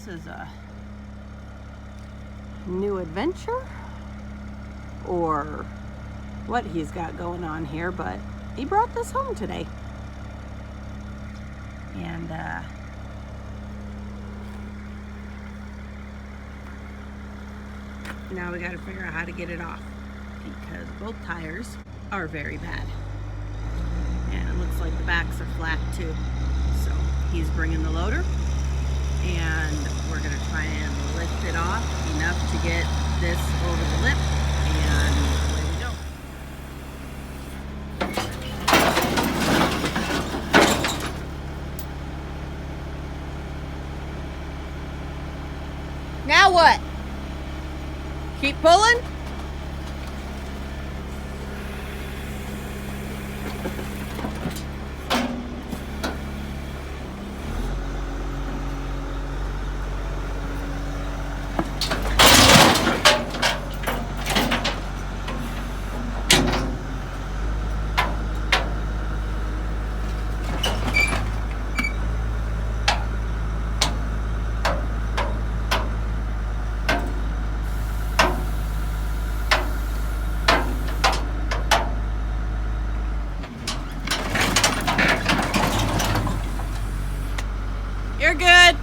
this is a new adventure or what he's got going on here, but he brought this home today. And now we got to figure out how to get it off because both tires are very bad. And it looks like the backs are flat too. So he's bringing the loader and we're going to try and lift it off enough to get this over the lip and away we go. Now what? Keep pulling? You're good.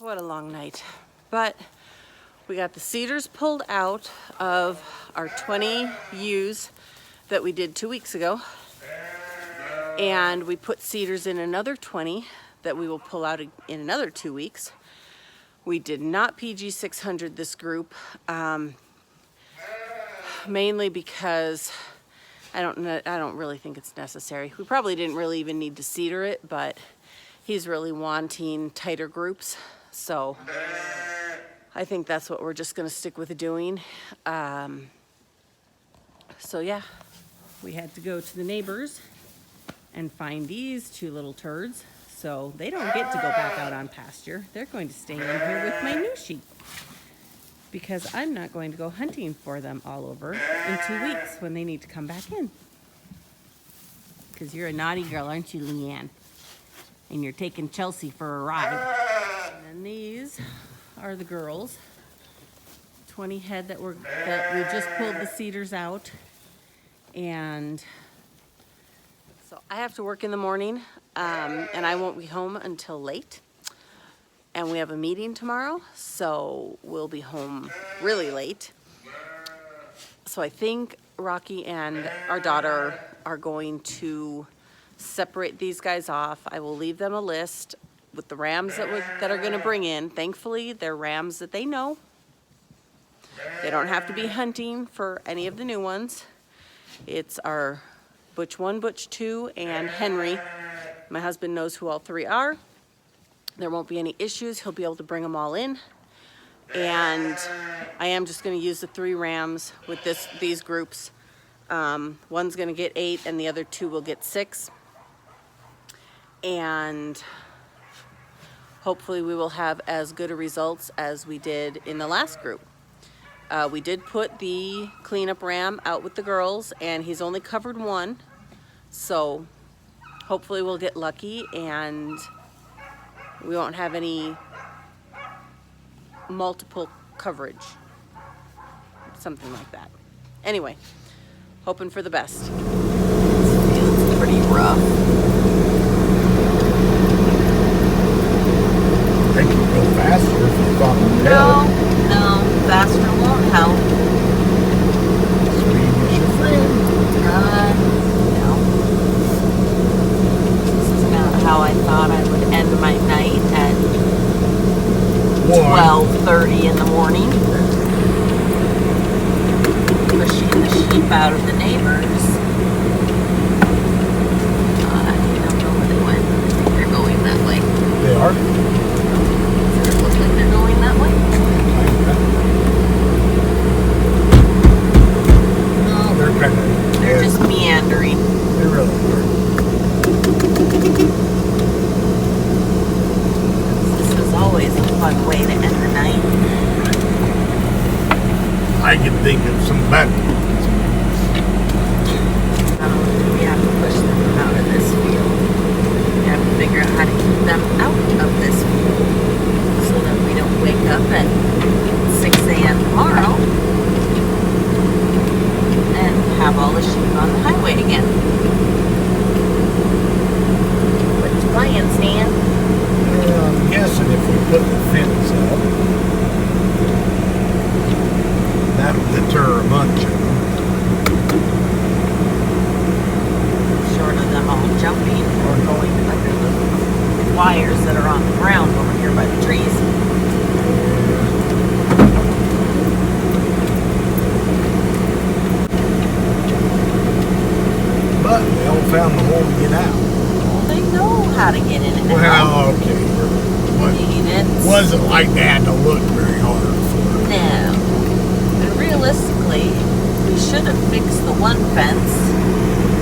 What a long night. But we got the cedars pulled out of our 20 ewes that we did 2 weeks ago. And we put cedars in another 20 that we will pull out in another 2 weeks. We did not PG 600 this group, mainly because I don't really think it's necessary. We probably didn't really even need to cedar it, but he's really wanting tighter groups. So I think that's what we're just going to stick with doing. So yeah, we had to go to the neighbors and find these two little turds. So they don't get to go back out on pasture. They're going to stay in here with my new sheep because I'm not going to go hunting for them all over in 2 weeks when they need to come back in. Because you're a naughty girl, aren't you, Leanne? And you're taking Chelsea for a ride. And these are the girls. 20 head that we just pulled the cedars out. And so I have to work in the morning, and I won't be home until late. And we have a meeting tomorrow, so we'll be home really late. So I think Rocky and our daughter are going to separate these guys off. I will leave them a list with the rams that are going to bring in. Thankfully, they're rams that they know. They don't have to be hunting for any of the new ones. It's our Butch 1, Butch 2, and Henry. My husband knows who all three are. There won't be any issues. He'll be able to bring them all in. And I am just going to use the 3 rams with these groups. One's going to get 8 and the other 2 will get 6. And hopefully we will have as good a results as we did in the last group. We did put the cleanup ram out with the girls and he's only covered 1. So hopefully we'll get lucky and we won't have any multiple coverage. Something like that. Anyway, hoping for the best. It's pretty rough. They can go faster if you thought the No, faster won't help. Speed is your friend. No. This is not how I thought I would end my night at 12:30 in the morning. Pushing the sheep out of the neighbors. I don't know where they went. I think they're going that way. They are? Does it look like they're going that way? No, they're kind of... They're just meandering. They really are. This is always a fun way to end the night. I can think of some better ones. We have to push them out of this field. We have to figure out how to keep them out of this field so that we don't wake up at 6 a.m. tomorrow and have all the sheep on the highway again. What's your plan, Stan? I'm guessing if we put the fence up, that'll deter a bunch of them. Short of them all jumping or going under the wires that are on the ground over here by the trees. But they all found the hole to get out. Well, they know how to get in and out. Well, okay. Wasn't like they had to look very hard for it. No. And realistically, we should have fixed the one fence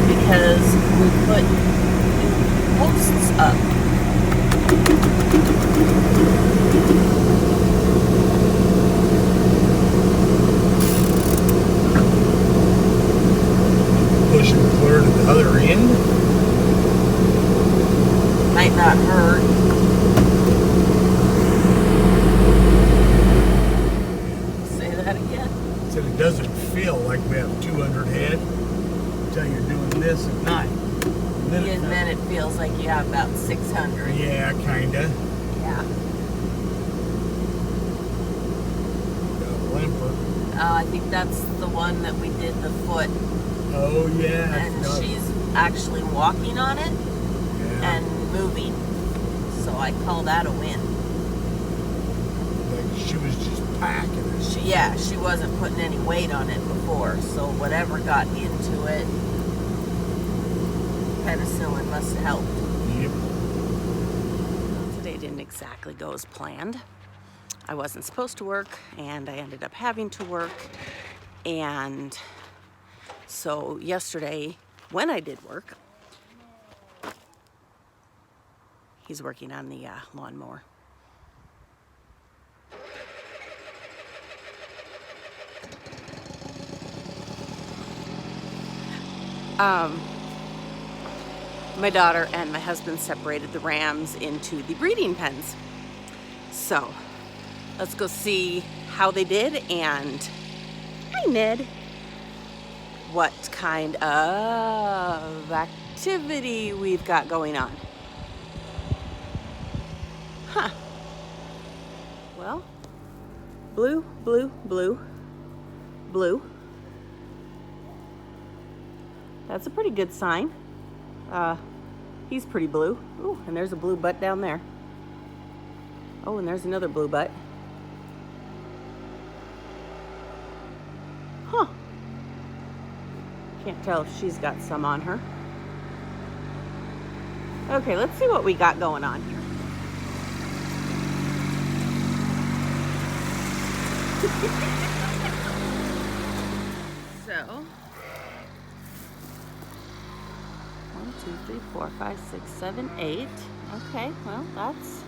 because we put posts up. Push them clear to the other end. Might not hurt. Say that again. Said it doesn't feel like we have 200 head until you're doing this at night. And then it feels like you have about 600. Yeah, kinda. Yeah. Got a limper. I think that's the one that we did the foot. Oh yeah. And she's actually walking on it yeah. and moving. So I call that a win. Like she was just packing it. Yeah, she wasn't putting any weight on it before. So whatever got into it, penicillin must have helped. Yep. Today didn't exactly go as planned. I wasn't supposed to work and I ended up having to work. And so yesterday, when I did work, he's working on the lawnmower. My daughter and my husband separated the rams into the breeding pens. So let's go see how they did and, hi Ned, what kind of activity we've got going on. Huh. Well, blue, blue, blue, blue. That's a pretty good sign. He's pretty blue. Ooh, and there's a blue butt down there. Oh, and there's another blue butt. Huh. Can't tell if she's got some on her. Okay, let's see what we got going on here. So, 1, 2, 3, 4, 5, 6, 7, 8. Okay, well, that's...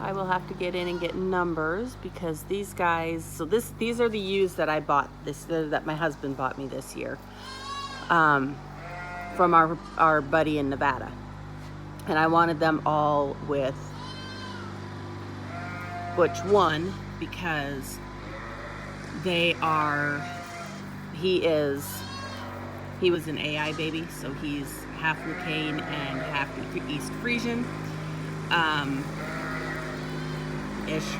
I will have to get in and get numbers because these guys... So these are the ewes that I bought, that my husband bought me this year. from our buddy in Nevada. And I wanted them all with Butch 1 because he was an AI baby, so he's half Lucane and half East Frisian, ish.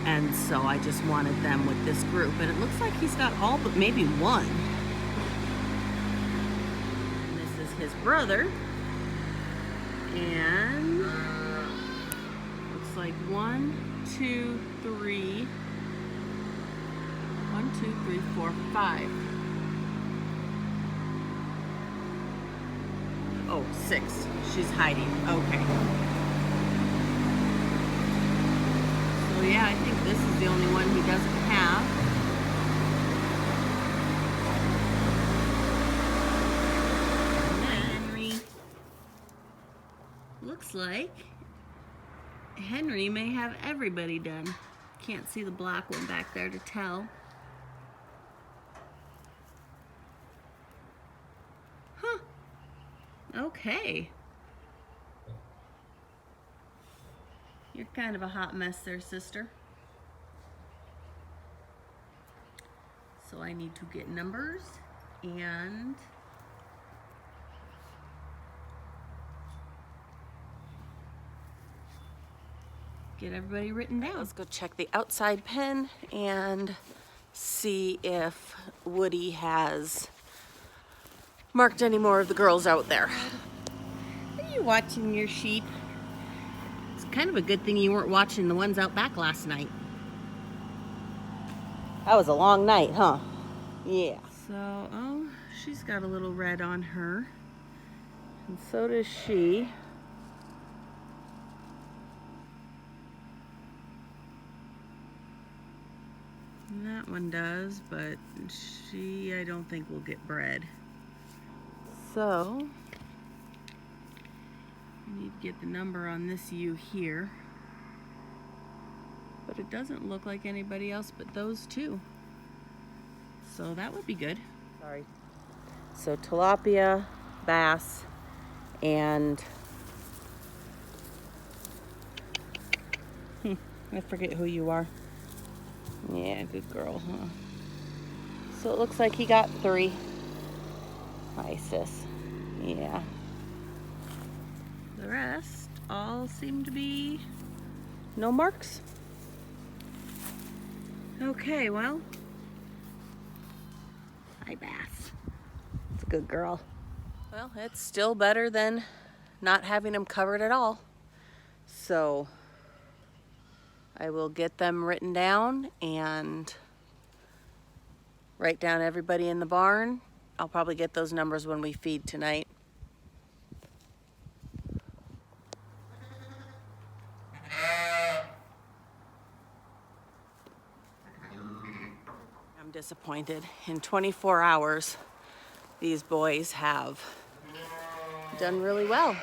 And so I just wanted them with this group, and it looks like he's got all but maybe one. And this is his brother, and looks like 1, 2, 3, 4, 5. Oh, 6. She's hiding. Okay. So yeah, I think this is the only one he doesn't have. Henry. Looks like Henry may have everybody done. Can't see the black one back there to tell. Huh. Okay. You're kind of a hot mess there, sister. So I need to get numbers and get everybody written down. Let's go check the outside pen and see if Woody has marked any more of the girls out there. Are you watching your sheep? It's kind of a good thing you weren't watching the ones out back last night. That was a long night, huh? Yeah. So, oh, she's got a little red on her. And so does she. And that one does, but she, I don't think will get bred. So, I need to get the number on this ewe here. But it doesn't look like anybody else but those two. So that would be good. Sorry. So tilapia, bass, and I forget who you are. Yeah, good girl, huh? So it looks like he got 3. Hi, sis. Yeah. The rest all seem to be no marks. Okay, well. Hi, Bass. It's a good girl. Well, it's still better than not having them covered at all. So I will get them written down and write down everybody in the barn. I'll probably get those numbers when we feed tonight. I'm disappointed. In 24 hours, these boys have done really well.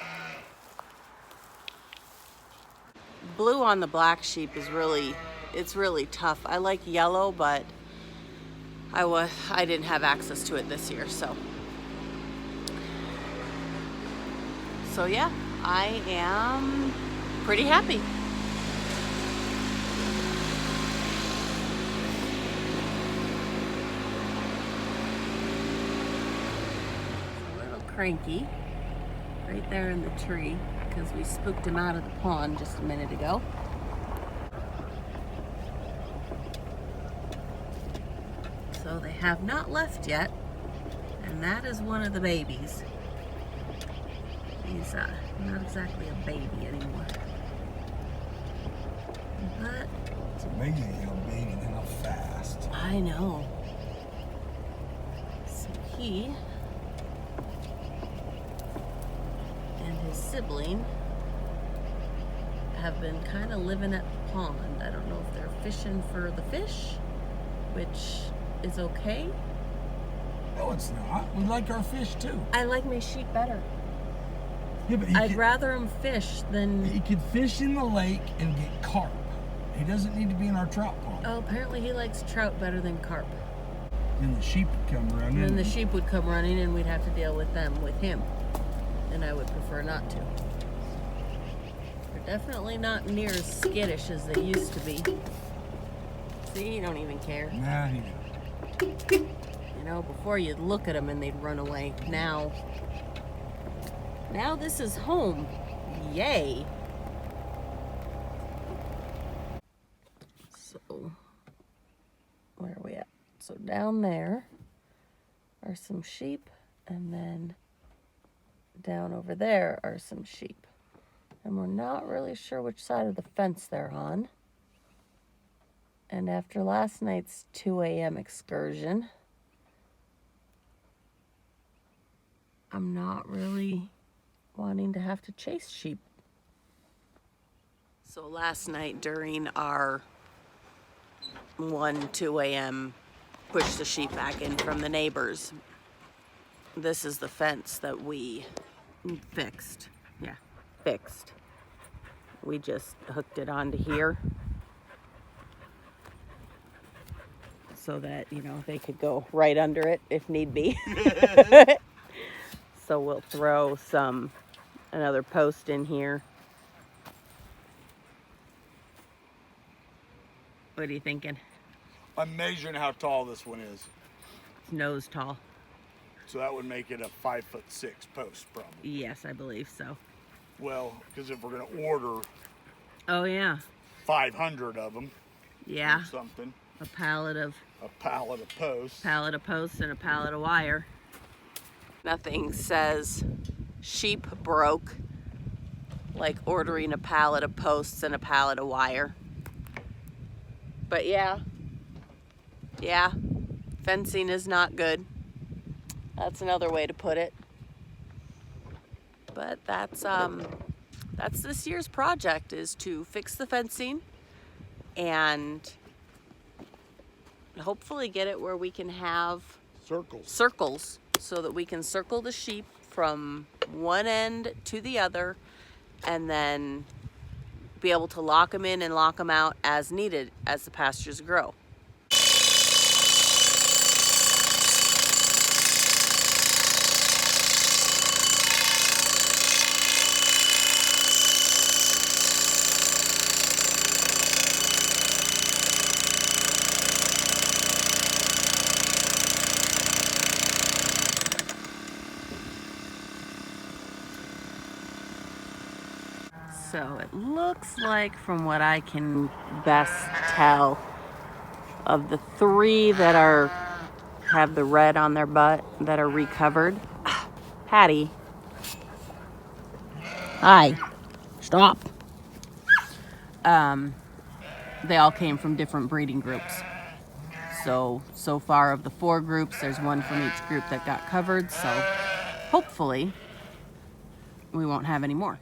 Blue on the black sheep is really tough. I like yellow, but I didn't have access to it this year, so yeah, I am pretty happy. A little cranky right there in the tree because we spooked him out of the pond just a minute ago. So they have not left yet, and that is one of the babies. He's not exactly a baby anymore. But it's amazing how big and how fast. I know. So he and his sibling have been kind of living at the pond. I don't know if they're fishing for the fish, which is okay. No, it's not. We like our fish too. I like my sheep better. Yeah, but I'd rather him fish than... He could fish in the lake and get carp. He doesn't need to be in our trout pond. Oh, apparently he likes trout better than carp. Then the sheep would come running. And then the sheep would come running and we'd have to deal with them with him. And I would prefer not to. They're definitely not near as skittish as they used to be. See, you don't even care. Nah, he don't. You know, before you'd look at them and they'd run away. Now this is home. Yay. So, where are we at? So down there are some sheep, and then down over there are some sheep. And we're not really sure which side of the fence they're on. And after last night's 2 a.m. excursion, I'm not really wanting to have to chase sheep. So last night during our 2 a.m. push the sheep back in from the neighbors, this is the fence that we fixed. Yeah, fixed. We just hooked it onto here so that, you know, they could go right under it if need be. So we'll throw another post in here. What are you thinking? I'm measuring how tall this one is. It's nose tall. So that would make it a 5'6" post, probably. Yes, I believe so. Well, because if we're going to order Oh yeah. 500 of them, Yeah. or something, A pallet of posts. pallet of posts and a pallet of wire. Nothing says sheep broke like ordering a pallet of posts and a pallet of wire. But yeah, fencing is not good. That's another way to put it. But that's this year's project, is to fix the fencing and hopefully get it where we can have circles so that we can circle the sheep from one end to the other and then be able to lock them in and lock them out as needed as the pastures grow. So it looks like, from what I can best tell, of the 3 that have the red on their butt that are recovered. Patty. Hi. Stop. They all came from different breeding groups. So far of the 4 groups, there's 1 from each group that got covered. So hopefully we won't have any more.